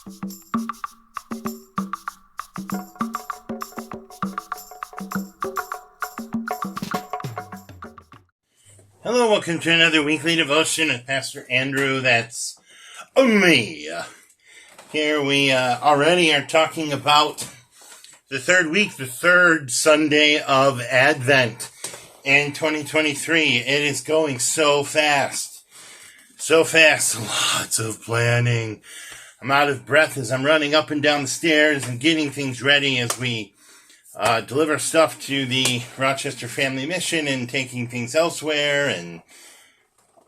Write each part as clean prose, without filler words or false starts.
Hello, welcome to another weekly devotion with Pastor Andrew. That's me. Here we already are talking about the third week, the third Sunday of Advent in 2023. It is going so fast. So fast. Lots of planning. I'm out of breath as I'm running up and down the stairs and getting things ready as we deliver stuff to the Rochester Family Mission and taking things elsewhere, and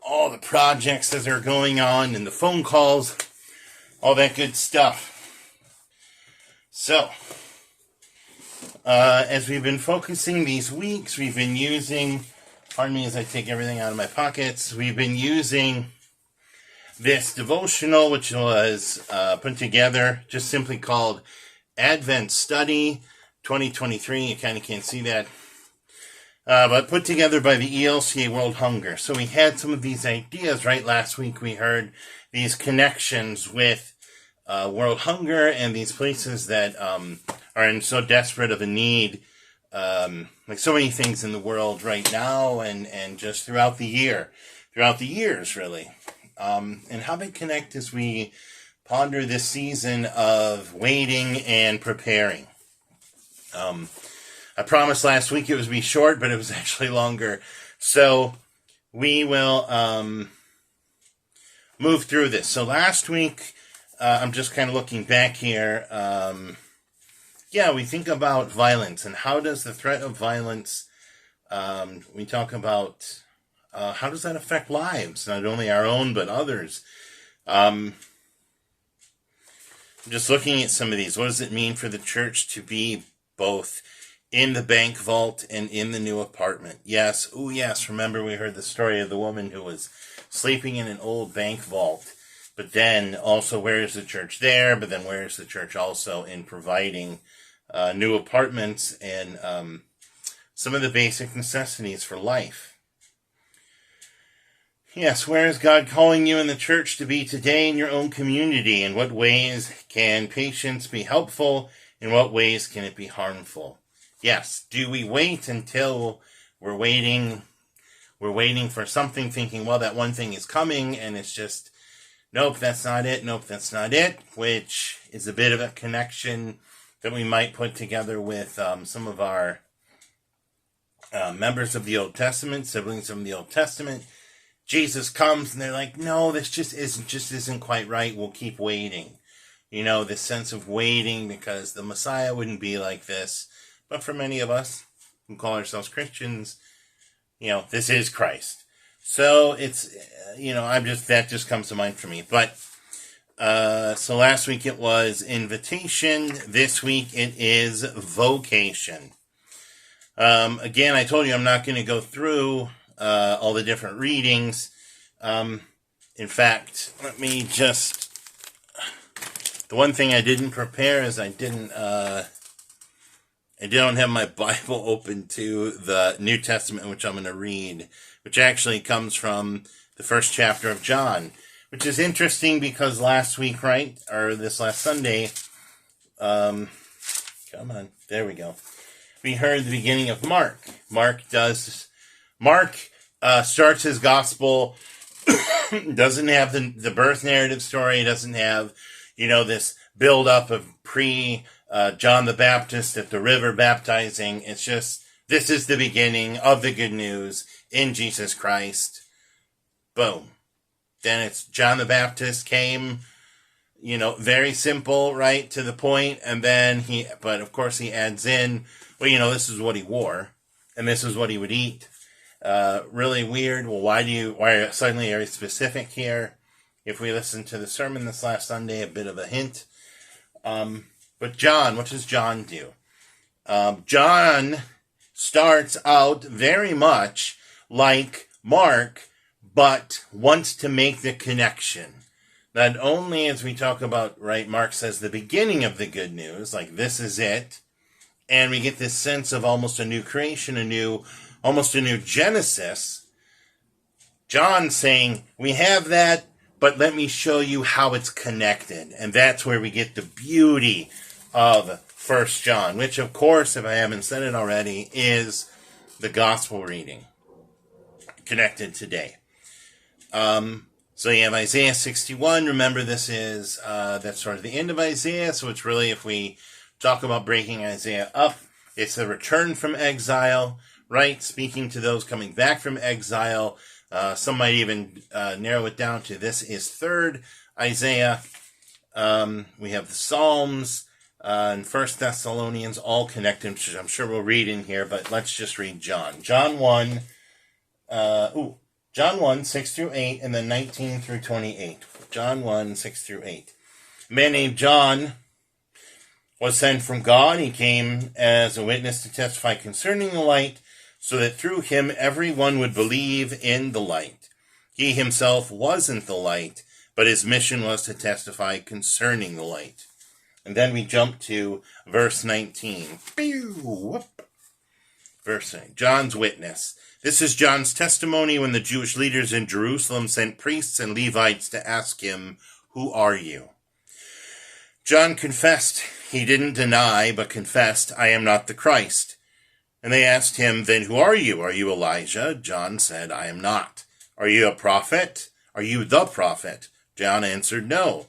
all the projects that are going on and the phone calls, all that good stuff. So, as we've been focusing these weeks, we've been using, pardon me as I take everything out of my pockets, we've been using this devotional, which was put together, just simply called Advent Study 2023. You kind of can't see that. But put together by the ELCA World Hunger. So we had some of these ideas, right? Last week we heard these connections with World Hunger and these places that are in so desperate of a need, like so many things in the world right now and just throughout the years, really. And how they connect as we ponder this season of waiting and preparing. I promised last week it was be short, but it was actually longer. So we will move through this. So last week, I'm just kind of looking back here. We think about violence and how does the threat of violence, we talk about how does that affect lives, not only our own, but others. I'm just looking at some of these. What does it mean for the church to be both in the bank vault and in the new apartment? Yes. Oh, yes. Remember we heard the story of the woman who was sleeping in an old bank vault. But then also, where is the church there? But then where is the church also in providing new apartments and some of the basic necessities for life? Yes, where is God calling you in the church to be today in your own community? In what ways can patience be helpful? In what ways can it be harmful? Yes, do we wait until we're waiting for something, thinking, well, that one thing is coming, and it's just, nope, that's not it, which is a bit of a connection that we might put together with some of our members of the Old Testament, siblings of the Old Testament. Jesus comes, and they're like, no, this just isn't quite right, we'll keep waiting. You know, this sense of waiting because the Messiah wouldn't be like this. But for many of us who call ourselves Christians, this is Christ. So it's, that just comes to mind for me. But, so last week it was invitation. This week it is vocation. Again, I told you I'm not going to go through all the different readings. In fact, let me just... The one thing I didn't prepare is I don't have my Bible open to the New Testament, which I'm going to read, which actually comes from the first chapter of John, which is interesting because last week, right, or this last Sunday, come on, there we go. We heard the beginning of Mark. Mark starts his gospel, doesn't have the birth narrative story, doesn't have this build-up of John the Baptist at the river baptizing. It's just, this is the beginning of the good news in Jesus Christ. Boom. Then it's John the Baptist came, very simple, right, to the point, and then but of course he adds in, this is what he wore, and this is what he would eat. Really weird. Well, why are suddenly very specific here? If we listen to the sermon this last Sunday, a bit of a hint. But John, what does John do? John starts out very much like Mark, but wants to make the connection. Not only as we talk about, right, Mark says the beginning of the good news, like this is it, and we get this sense of almost a new creation, almost a new Genesis. John saying, we have that, but let me show you how it's connected. And that's where we get the beauty of 1 John, which, of course, if I haven't said it already, is the gospel reading connected today. So you have Isaiah 61. Remember, this is that's sort of the end of Isaiah. So it's really, if we talk about breaking Isaiah up, it's the return from exile, right? Speaking to those coming back from exile. Some might even narrow it down to this is 3rd Isaiah. We have the Psalms and 1 Thessalonians, all connected, which I'm sure we'll read in here, but let's just read John. John 1, John 1, 6 through 8, and then 19 through 28. John 1, 6 through 8. A man named John was sent from God. He came as a witness to testify concerning the light, so that through him everyone would believe in the light. He himself wasn't the light, but his mission was to testify concerning the light. And then we jump to verse 19. Verse 9. John's witness. This is John's testimony when the Jewish leaders in Jerusalem sent priests and Levites to ask him, "Who are you?" John confessed. He didn't deny, but confessed, "I am not the Christ." And they asked him, "Then who are you? Are you Elijah?" John said, "I am not." "Are you a prophet? Are you the prophet?" John answered, "No."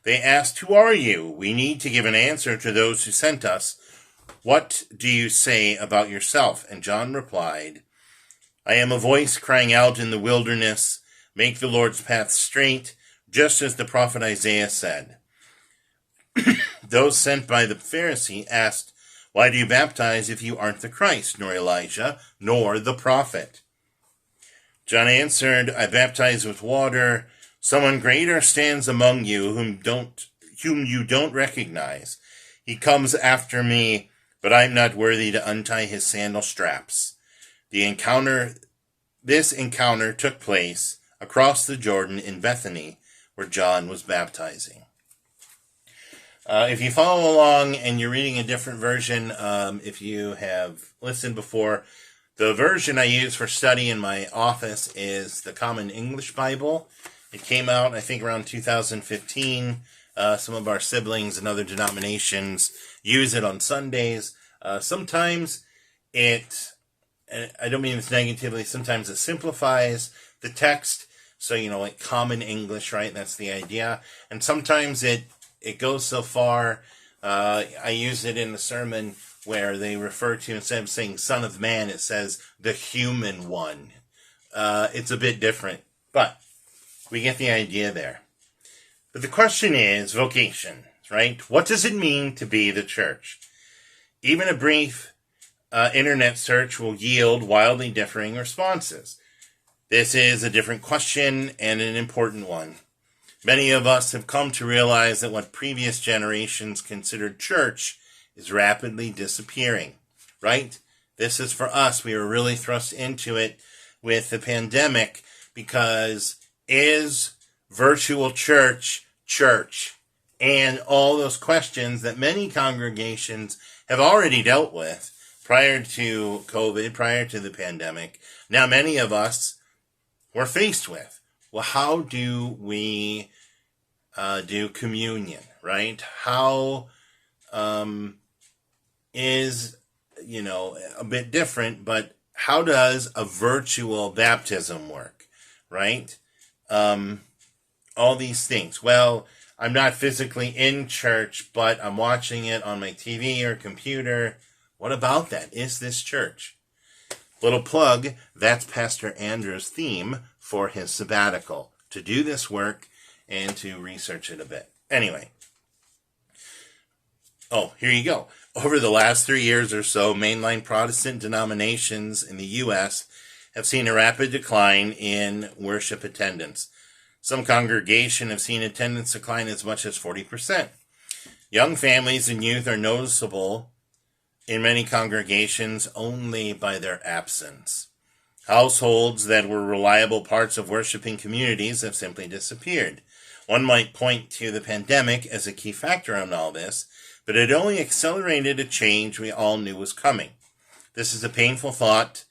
They asked, "Who are you? We need to give an answer to those who sent us. What do you say about yourself?" And John replied, "I am a voice crying out in the wilderness, 'Make the Lord's path straight,' just as the prophet Isaiah said." Those sent by the Pharisee asked, "Why do you baptize if you aren't the Christ, nor Elijah, nor the prophet?" John answered, "I baptize with water. Someone greater stands among you whom you don't recognize. He comes after me, but I'm not worthy to untie his sandal straps." This encounter took place across the Jordan in Bethany, where John was baptizing. If you follow along and you're reading a different version, if you have listened before, the version I use for study in my office is the Common English Bible. It came out, I think, around 2015. Some of our siblings and other denominations use it on Sundays. Sometimes I don't mean this negatively, sometimes it simplifies the text. So, like Common English, right? That's the idea. And sometimes it goes so far, I use it in the sermon where they refer to, instead of saying Son of Man, it says the human one. It's a bit different, but we get the idea there. But the question is vocation, right? What does it mean to be the church? Even a brief internet search will yield wildly differing responses. This is a different question and an important one. Many of us have come to realize that what previous generations considered church is rapidly disappearing, right? This is for us. We were really thrust into it with the pandemic because is virtual church church? And all those questions that many congregations have already dealt with prior to COVID, prior to the pandemic. Now many of us were faced with, well, how do we do communion, right? How is, a bit different, but how does a virtual baptism work, right? All these things. Well, I'm not physically in church, but I'm watching it on my TV or computer. What about that? Is this church? Little plug, that's Pastor Andrew's theme for his sabbatical, to do this work and to research it a bit. Anyway. Oh, here you go. Over the last 3 years or so, mainline Protestant denominations in the U.S. have seen a rapid decline in worship attendance. Some congregations have seen attendance decline as much as 40%. Young families and youth are noticeable in many congregations only by their absence. Households that were reliable parts of worshiping communities have simply disappeared. One might point to the pandemic as a key factor in all this, but it only accelerated a change we all knew was coming. This is a painful thought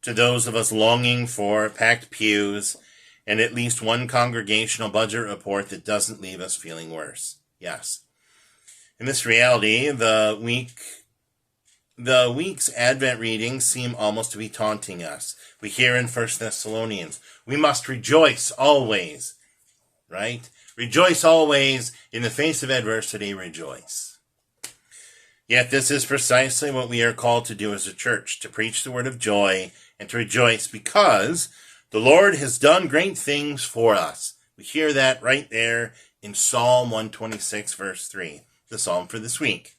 to those of us longing for packed pews and at least one congregational budget report that doesn't leave us feeling worse. Yes. In this reality, the week's Advent readings seem almost to be taunting us. We hear in 1 Thessalonians, we must rejoice always, right? Rejoice always, in the face of adversity, rejoice. Yet this is precisely what we are called to do as a church, to preach the word of joy and to rejoice because the Lord has done great things for us. We hear that right there in Psalm 126, verse 3, the psalm for this week.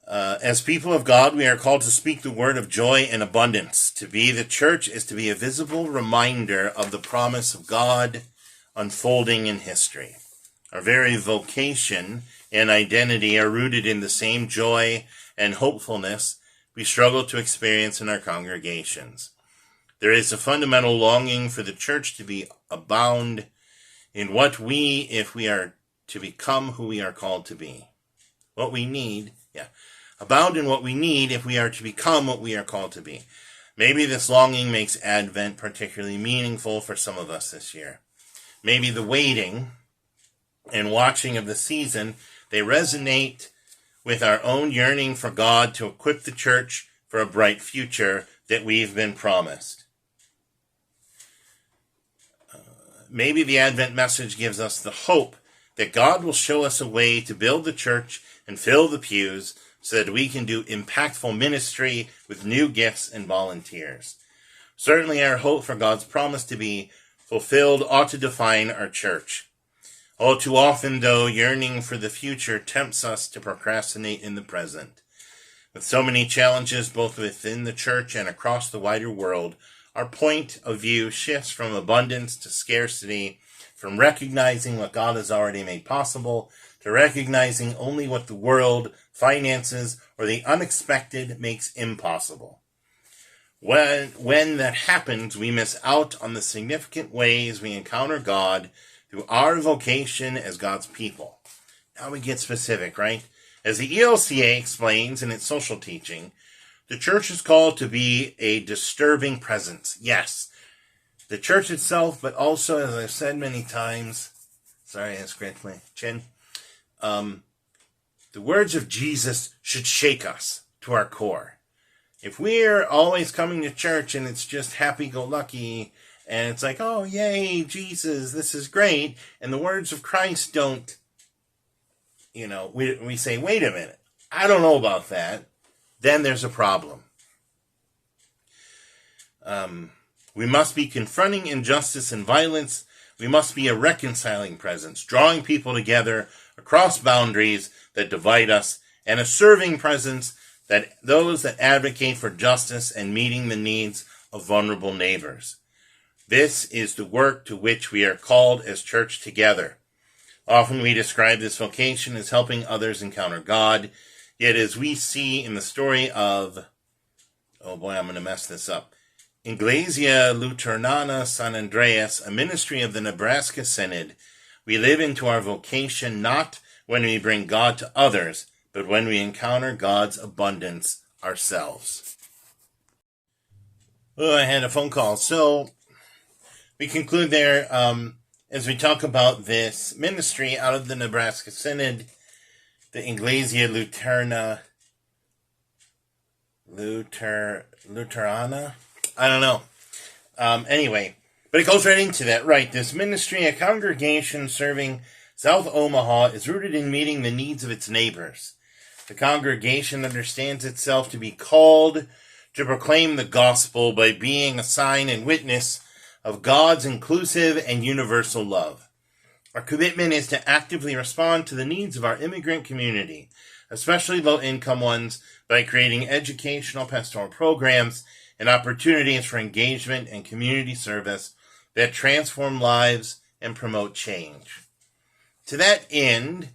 As people of God, we are called to speak the word of joy and abundance. To be the church is to be a visible reminder of the promise of God unfolding in history. Our very vocation and identity are rooted in the same joy and hopefulness we struggle to experience in our congregations. There is a fundamental longing for the church to be abound in what if we are to become who we are called to be. Abound in what we need if we are to become what we are called to be. Maybe this longing makes Advent particularly meaningful for some of us this year. Maybe the waiting and watching of the season, they resonate with our own yearning for God to equip the church for a bright future that we've been promised. Maybe the Advent message gives us the hope that God will show us a way to build the church and fill the pews so that we can do impactful ministry with new gifts and volunteers. Certainly our hope for God's promise to be fulfilled ought to define our church. All too often, though, yearning for the future tempts us to procrastinate in the present. With so many challenges both within the church and across the wider world, our point of view shifts from abundance to scarcity, from recognizing what God has already made possible to recognizing only what the world, finances, or the unexpected makes impossible. When that happens, we miss out on the significant ways we encounter God through our vocation as God's people. Now we get specific, right? As the ELCA explains in its social teaching, the church is called to be a disturbing presence. Yes, the church itself, but also, as I've said many times, sorry, I scratched my chin, the words of Jesus should shake us to our core. If we're always coming to church and it's just happy-go-lucky, and it's like, oh, yay, Jesus, this is great, and the words of Christ don't, we say, wait a minute, I don't know about that, then there's a problem. We must be confronting injustice and violence. We must be a reconciling presence, drawing people together across boundaries that divide us, and a serving presence that those that advocate for justice and meeting the needs of vulnerable neighbors. This is the work to which we are called as church together. Often we describe this vocation as helping others encounter God, yet as we see in the story of, I'm going to mess this up, Iglesia Luterana San Andreas, a ministry of the Nebraska Synod, we live into our vocation not when we bring God to others, but when we encounter God's abundance ourselves. Oh, I had a phone call. So we conclude there as we talk about this ministry out of the Nebraska Synod, the Iglesia Luterana. I don't know. Anyway, but it goes right into that, right? This ministry, a congregation serving South Omaha, is rooted in meeting the needs of its neighbors. The congregation understands itself to be called to proclaim the gospel by being a sign and witness of God's inclusive and universal love. Our commitment is to actively respond to the needs of our immigrant community, especially low-income ones, by creating educational pastoral programs and opportunities for engagement and community service that transform lives and promote change. To that end,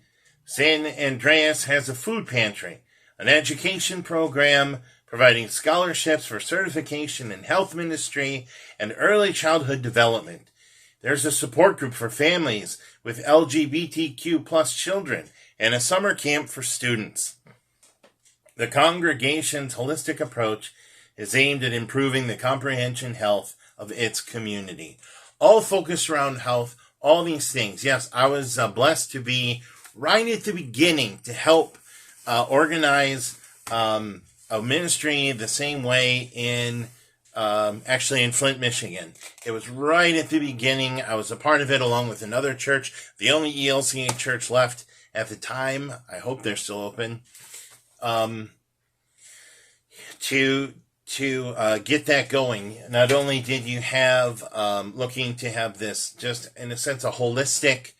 San Andreas has a food pantry, an education program providing scholarships for certification in health ministry and early childhood development. There's a support group for families with LGBTQ plus children and a summer camp for students. The congregation's holistic approach is aimed at improving the comprehension health of its community. All focused around health, all these things. Yes, I was blessed to be right at the beginning to help organize a ministry the same way actually in Flint, Michigan. It was right at the beginning. I was a part of it along with another church, the only ELCA church left at the time. I hope they're still open. To get that going. Not only did you have looking to have this just in a sense a holistic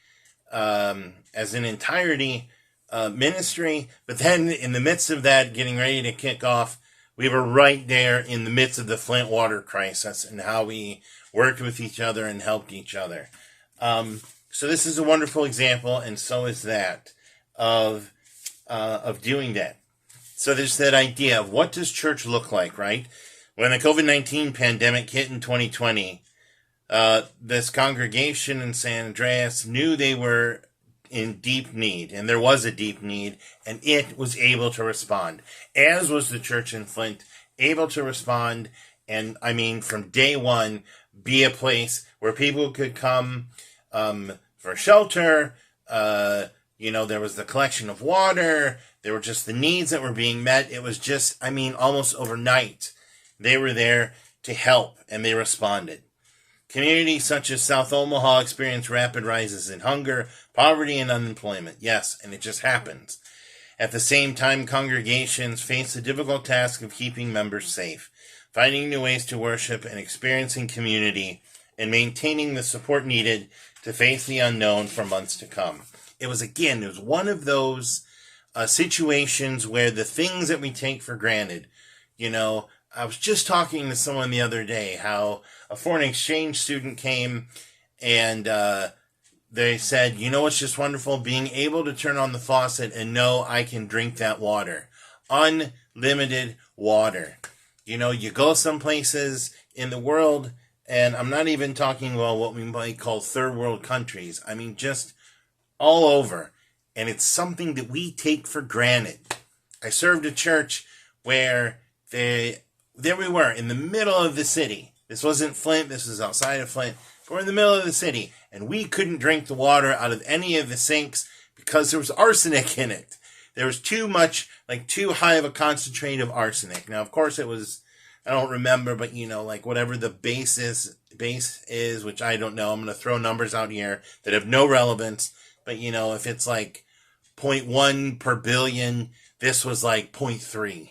as an entirety ministry, but then in the midst of that getting ready to kick off, we were right there in the midst of the Flint water crisis and how we worked with each other and helped each other. So this is a wonderful example, and so is that of doing that. So there's that idea of what does church look like, right? When the COVID-19 pandemic hit in 2020, this congregation in San Andreas knew they were in deep need, and there was a deep need, and it was able to respond, as was the church in Flint, able to respond, and I mean from day one, be a place where people could come for shelter. There was the collection of water. There were just the needs that were being met. It was just, almost overnight. They were there to help, and they responded. Communities such as South Omaha experienced rapid rises in hunger, poverty, and unemployment. Yes, and it just happens. At the same time, congregations face the difficult task of keeping members safe, finding new ways to worship and experiencing community, and maintaining the support needed to face the unknown for months to come. It was one of those situations where the things that we take for granted, I was just talking to someone the other day how a foreign exchange student came and they said, it's just wonderful being able to turn on the faucet and know I can drink that water. Unlimited water. You go some places in the world, and I'm not even talking about what we might call third world countries. Just all over. And it's something that we take for granted. I served a church where there we were in the middle of the city. This wasn't Flint. This was outside of Flint. But we're in the middle of the city. And we couldn't drink the water out of any of the sinks because there was arsenic in it. There was too high of a concentrate of arsenic. Now, of course, it was, I don't remember, but whatever the base is, which I don't know. I'm going to throw numbers out here that have no relevance. But, if it's 0.1 per billion, this was 0.3,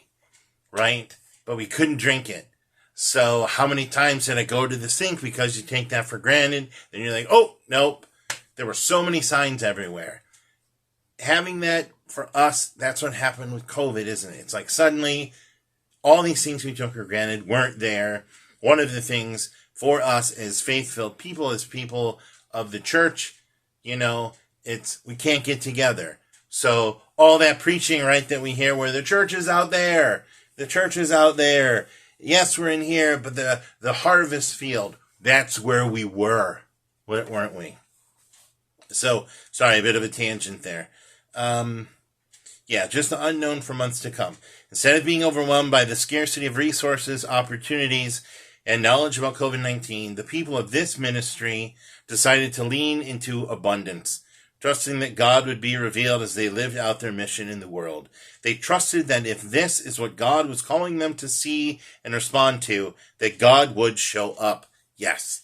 right? But we couldn't drink it. So how many times did I go to the sink because you take that for granted? Then you're like, oh, nope. There were so many signs everywhere. Having that for us, that's what happened with COVID, isn't it? It's suddenly all these things we took for granted weren't there. One of the things for us as faith-filled people, as people of the church, we can't get together. So all that preaching, right, that we hear where the church is out there. The church is out there. Yes, we're in here, but the harvest field, that's where we were, weren't we? So, sorry, a bit of a tangent there. Just the unknown for months to come. Instead of being overwhelmed by the scarcity of resources, opportunities, and knowledge about COVID-19, the people of this ministry decided to lean into abundance, trusting that God would be revealed as they lived out their mission in the world. They trusted that if this is what God was calling them to see and respond to, that God would show up. Yes.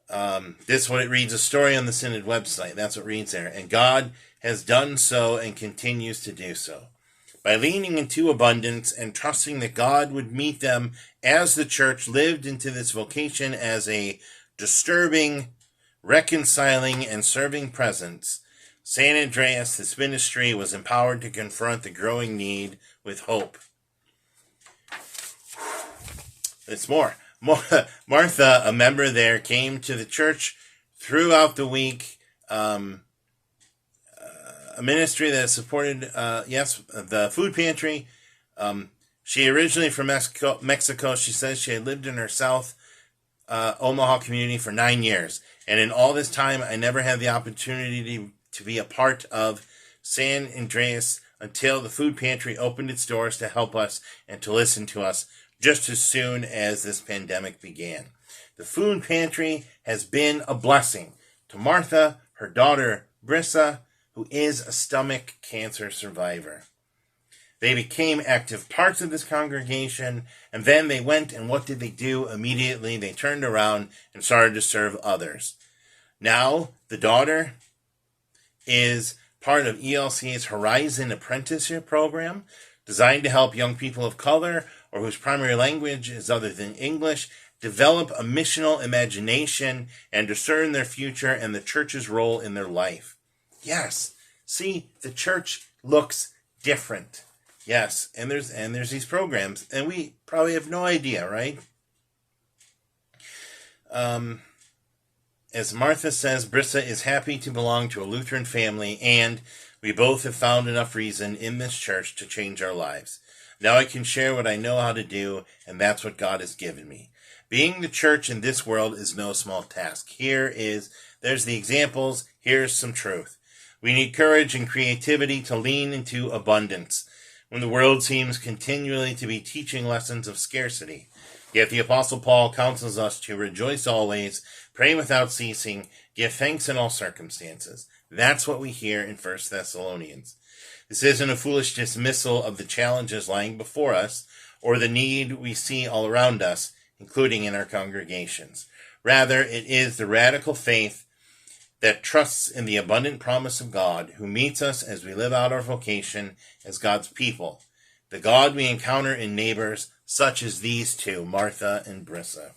This is what it reads, a story on the Synod website. That's what it reads there. And God has done so and continues to do so. By leaning into abundance and trusting that God would meet them as the church lived into this vocation as a disturbing, reconciling, and serving presence, San Andreas, this ministry, was empowered to confront the growing need with hope. It's more. Martha, a member there, came to the church throughout the week. A ministry that supported, the food pantry. She originally from Mexico. She says she had lived in her South Omaha community for 9 years. And in all this time, I never had the opportunity to be a part of San Andreas until the food pantry opened its doors to help us and to listen to us just as soon as this pandemic began. The food pantry has been a blessing to Martha, her daughter Brissa, who is a stomach cancer survivor. They became active parts of this congregation, and then they went, and what did they do? Immediately, they turned around and started to serve others. Now, the daughter is part of ELCA's Horizon Apprenticeship Program, designed to help young people of color or whose primary language is other than English develop a missional imagination and discern their future and the church's role in their life. Yes, see, the church looks different. Yes, and there's these programs, and we probably have no idea, right? As Martha says, Brissa is happy to belong to a Lutheran family, and we both have found enough reason in this church to change our lives. Now I can share what I know how to do, and that's what God has given me. Being the church in this world is no small task. There's the examples, here's some truth. We need courage and creativity to lean into abundance when the world seems continually to be teaching lessons of scarcity. Yet the Apostle Paul counsels us to rejoice always, pray without ceasing, give thanks in all circumstances. That's what we hear in 1 Thessalonians. This isn't a foolish dismissal of the challenges lying before us or the need we see all around us, including in our congregations. Rather, it is the radical faith that trusts in the abundant promise of God, who meets us as we live out our vocation as God's people. The God we encounter in neighbors such as these two, Martha and Brissa.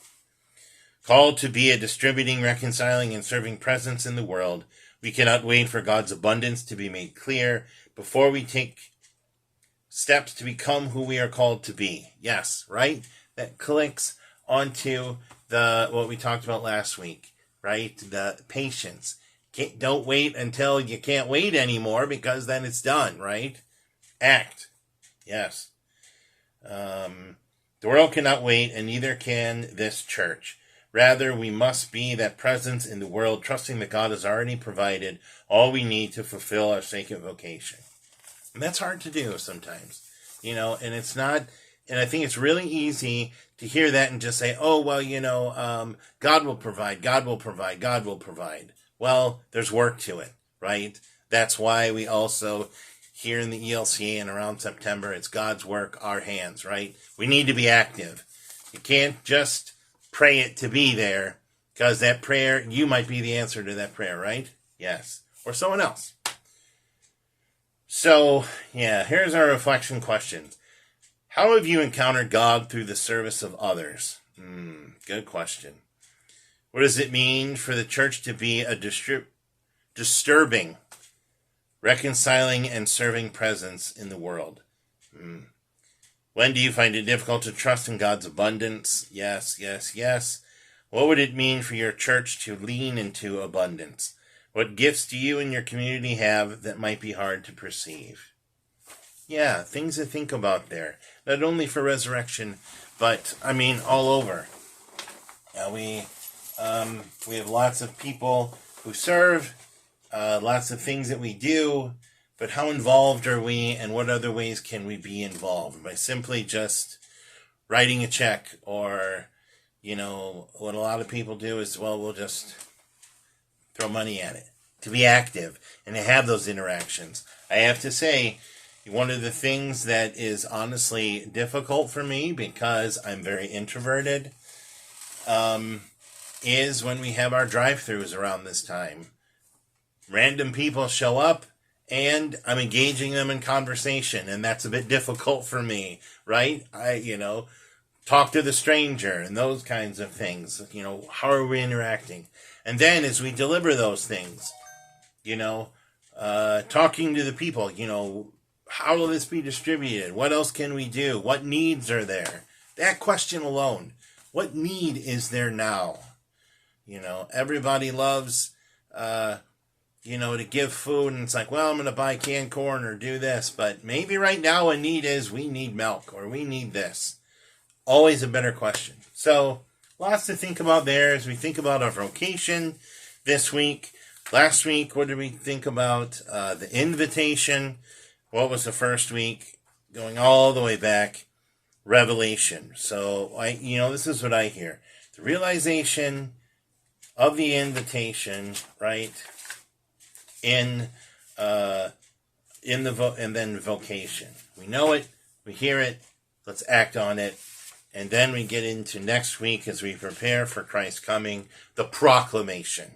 Called to be a distributing, reconciling, and serving presence in the world, we cannot wait for God's abundance to be made clear before we take steps to become who we are called to be. Yes, right? That clicks onto what we talked about last week. Right? The patience. Don't wait until you can't wait anymore, because then it's done, right? Act. Yes. The world cannot wait, and neither can this church. Rather, we must be that presence in the world, trusting that God has already provided all we need to fulfill our sacred vocation. And that's hard to do sometimes, and it's not. And I think it's really easy to hear that and just say, oh, well, God will provide, God will provide, God will provide. Well, there's work to it, right? That's why we also, here in the ELCA and around September, it's God's work, our hands, right? We need to be active. You can't just pray it to be there, because that prayer, you might be the answer to that prayer, right? Yes. Or someone else. So, here's our reflection questions. How have you encountered God through the service of others? Good question. What does it mean for the church to be a disturbing, reconciling, and serving presence in the world? When do you find it difficult to trust in God's abundance? Yes, yes, yes. What would it mean for your church to lean into abundance? What gifts do you and your community have that might be hard to perceive? Yeah, things to think about there. Not only for resurrection, but, all over. We have lots of people who serve, lots of things that we do, but how involved are we, and what other ways can we be involved? By simply just writing a check, or, what a lot of people do is, we'll just throw money at it. To be active and to have those interactions. I have to say, one of the things that is honestly difficult for me, because I'm very introverted, is when we have our drive-thrus around this time. Random people show up, and I'm engaging them in conversation, and that's a bit difficult for me, right? Talk to the stranger and those kinds of things. How are we interacting? And then as we deliver those things, talking to the people, how will this be distributed? What else can we do? What needs are there? That question alone. What need is there now? Everybody loves, to give food, and it's like, well, I'm going to buy canned corn or do this. But maybe right now a need is we need milk, or we need this. Always a better question. So lots to think about there as we think about our vocation this week. Last week, what did we think about? The invitation. What was the first week? Going all the way back, Revelation. So, this is what I hear. The realization of the invitation, right? In the and then vocation. We know it, we hear it, let's act on it, and then we get into next week as we prepare for Christ's coming, the proclamation.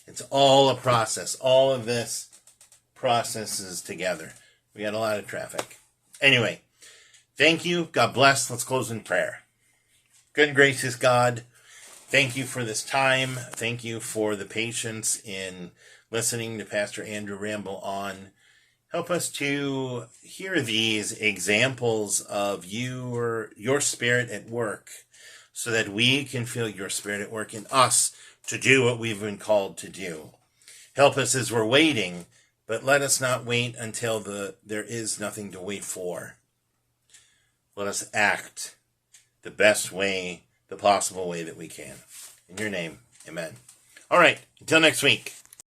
It's all a process. All of this processes together. We had a lot of traffic. Anyway, thank you. God bless. Let's close in prayer. Good and gracious God, thank you for this time. Thank you for the patience in listening to Pastor Andrew ramble on. Help us to hear these examples of your Spirit at work so that we can feel your Spirit at work in us to do what we've been called to do. Help us as we're waiting, but let us not wait until there is nothing to wait for. Let us act the best way, the possible way that we can. In your name, amen. All right, until next week.